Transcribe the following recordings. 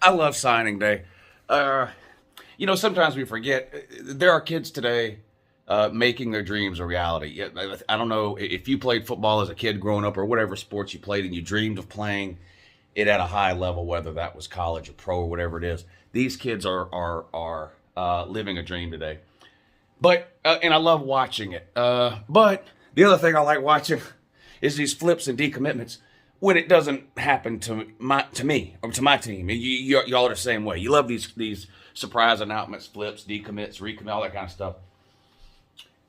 I love signing day. Uh, Sometimes we forget there are kids today making their dreams a reality. I don't know if you played football as a kid growing up or whatever sports you played and you dreamed of playing it at a high level, whether that was college or pro or whatever it is. These kids are living a dream today. But and I love watching it. But the other thing I like watching is these flips and decommitments when it doesn't happen to me or to my team. Y'all are the same way. You love these surprise announcements, flips, decommits, recommit, all that kind of stuff.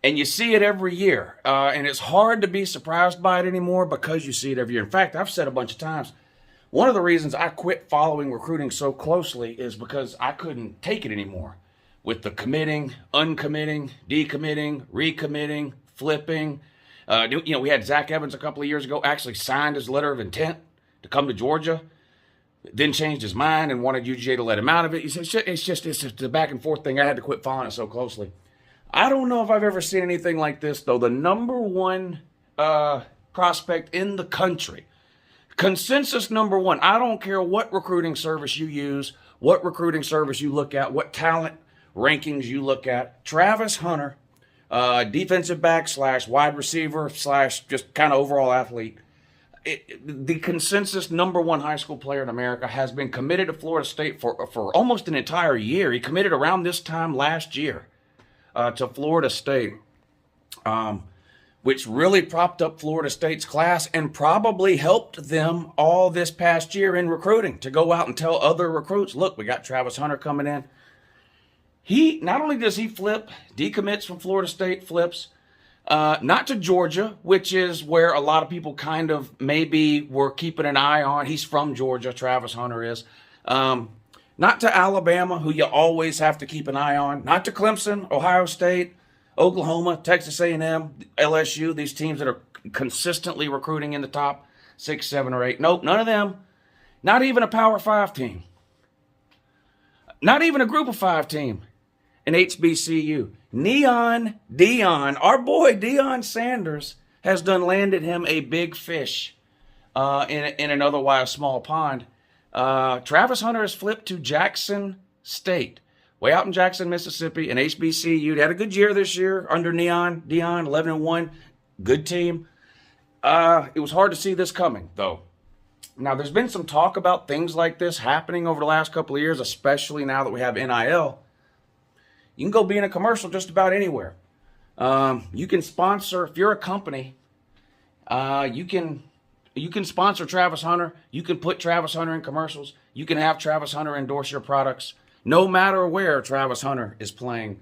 And you see it every year. And it's hard to be surprised by it anymore because you see it every year. In fact, I've said a bunch of times, one of the reasons I quit following recruiting so closely is because I couldn't take it anymore. With the committing, uncommitting, decommitting, recommitting, flipping. We had Zach Evans a couple of years ago actually signed his letter of intent to come to Georgia, then changed his mind and wanted UGA to let him out of it. It's just the back and forth thing. I had to quit following it so closely. I don't know if I've ever seen anything like this, though. The number one prospect in the country, consensus number one. I don't care what recruiting service you use, what recruiting service you look at, what talent rankings you look at. Travis Hunter, defensive back / wide receiver / just kind of overall athlete. The consensus number one high school player in America has been committed to Florida State for almost an entire year. He committed around this time last year to Florida State, which really propped up Florida State's class and probably helped them all this past year in recruiting to go out and tell other recruits, look, we got Travis Hunter coming in. He not only does he flip, decommits from Florida State, flips, not to Georgia, which is where a lot of people kind of maybe were keeping an eye on. He's from Georgia, Travis Hunter is. Not to Alabama, who you always have to keep an eye on. Not to Clemson, Ohio State, Oklahoma, Texas A&M, LSU, these teams that are consistently recruiting in the top 6, 7, or 8. Nope, none of them. Not even a Power 5 team. Not even a Group of 5 team. An HBCU. Deion, our boy Deion Sanders, has done landed him a big fish in an otherwise small pond. Travis Hunter has flipped to Jackson State, way out in Jackson, Mississippi, an HBCU. They had a good year this year under Deion, 11-1, good team. It was hard to see this coming, though. Now, there's been some talk about things like this happening over the last couple of years, especially now that we have NIL. You can go be in a commercial just about anywhere. You can sponsor, if you're a company, you can sponsor Travis Hunter. You can put Travis Hunter in commercials. You can have Travis Hunter endorse your products, no matter where Travis Hunter is playing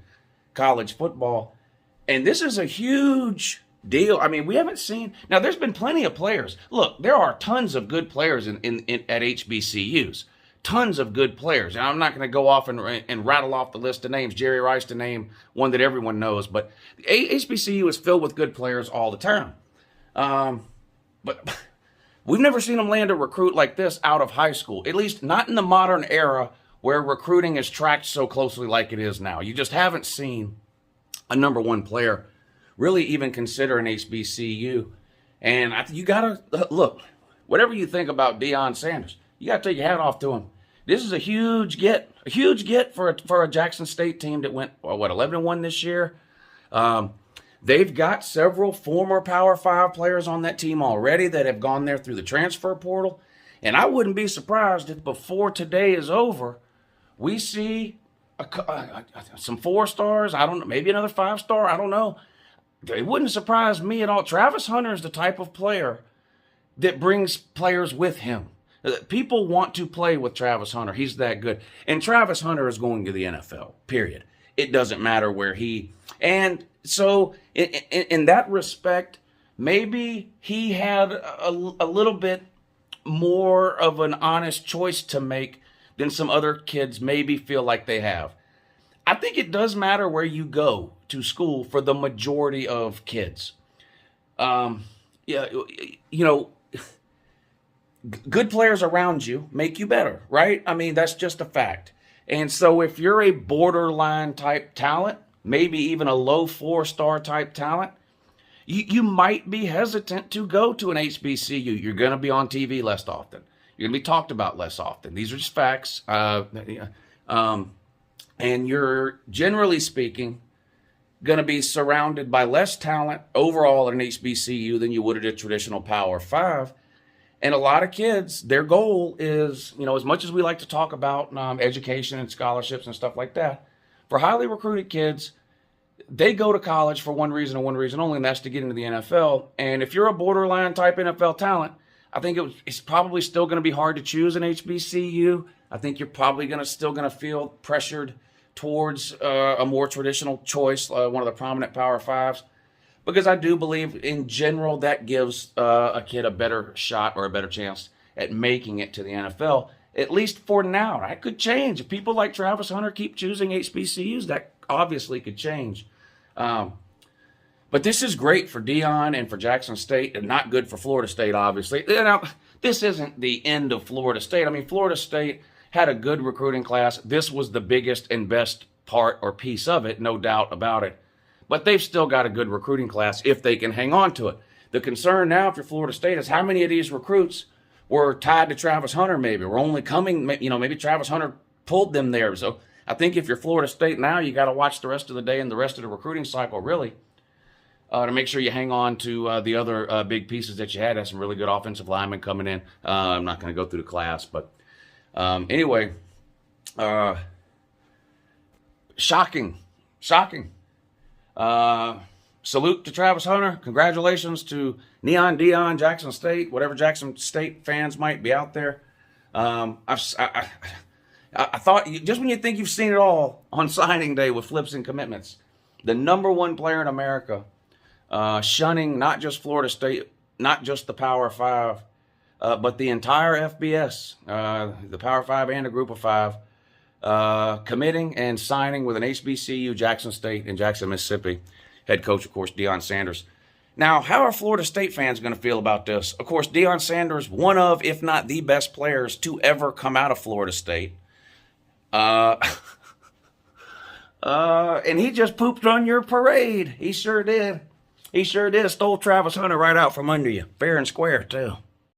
college football. And this is a huge deal. I mean, we haven't seen. Now, there's been plenty of players. Look, there are tons of good players at HBCUs. Tons of good players. And I'm not going to go off and rattle off the list of names. Jerry Rice to name one that everyone knows. But HBCU is filled with good players all the time. But we've never seen them land a recruit like this out of high school. At least not in the modern era where recruiting is tracked so closely like it is now. You just haven't seen a number one player really even consider an HBCU. And you got to, look, whatever you think about Deion Sanders, you got to take your hat off to him. This is a huge get for a Jackson State team that went, 11-1 this year. They've got several former Power 5 players on that team already that have gone there through the transfer portal. And I wouldn't be surprised if before today is over, we see some 4 stars. I don't know, maybe another 5-star. I don't know. It wouldn't surprise me at all. Travis Hunter is the type of player that brings players with him. People want to play with Travis Hunter. He's that good. And Travis Hunter is going to the NFL, period. It doesn't matter where he... And so in that respect, maybe he had a little bit more of an honest choice to make than some other kids maybe feel like they have. I think it does matter where you go to school for the majority of kids. Good players around you make you better, right? I mean, that's just a fact. And so if you're a borderline type talent, maybe even a low 4-star type talent, you might be hesitant to go to an HBCU. You're going to be on TV less often. You're going to be talked about less often. These are just facts. And you're, generally speaking, going to be surrounded by less talent overall at an HBCU than you would at a traditional Power 5. And a lot of kids, their goal is, as much as we like to talk about education and scholarships and stuff like that, for highly recruited kids, they go to college for one reason and one reason only, and that's to get into the NFL. And if you're a borderline type NFL talent, I think it's probably still going to be hard to choose an HBCU. I think you're probably still going to feel pressured towards a more traditional choice, one of the prominent Power 5s, because I do believe in general that gives a kid a better shot or a better chance at making it to the NFL, at least for now. That could change. If people like Travis Hunter keep choosing HBCUs, that obviously could change. But this is great for Deion and for Jackson State, and not good for Florida State, obviously. Now, this isn't the end of Florida State. I mean, Florida State had a good recruiting class. This was the biggest and best part or piece of it, no doubt about it. But they've still got a good recruiting class if they can hang on to it. The concern now, if you're Florida State, is how many of these recruits were tied to Travis Hunter maybe, were only coming, maybe Travis Hunter pulled them there. So I think if you're Florida State now, you got to watch the rest of the day and the rest of the recruiting cycle, really, to make sure you hang on to the other big pieces that you had. Had some really good offensive linemen coming in. I'm not going to go through the class, but anyway, shocking. Salute to Travis Hunter. Congratulations to Neon Deion, Jackson State, whatever Jackson State fans might be out there. I thought, just when you think you've seen it all on signing day with flips and commitments, the number one player in America, shunning not just Florida State, not just the Power 5, but the entire FBS, the Power 5 and a Group of 5, committing and signing with an HBCU, Jackson State in Jackson, Mississippi. Head coach, of course, Deion Sanders. Now, how are Florida State fans going to feel about this? Of course, Deion Sanders, one of, if not the best players to ever come out of Florida State. And he just pooped on your parade. He sure did. He sure did. Stole Travis Hunter right out from under you. Fair and square, too.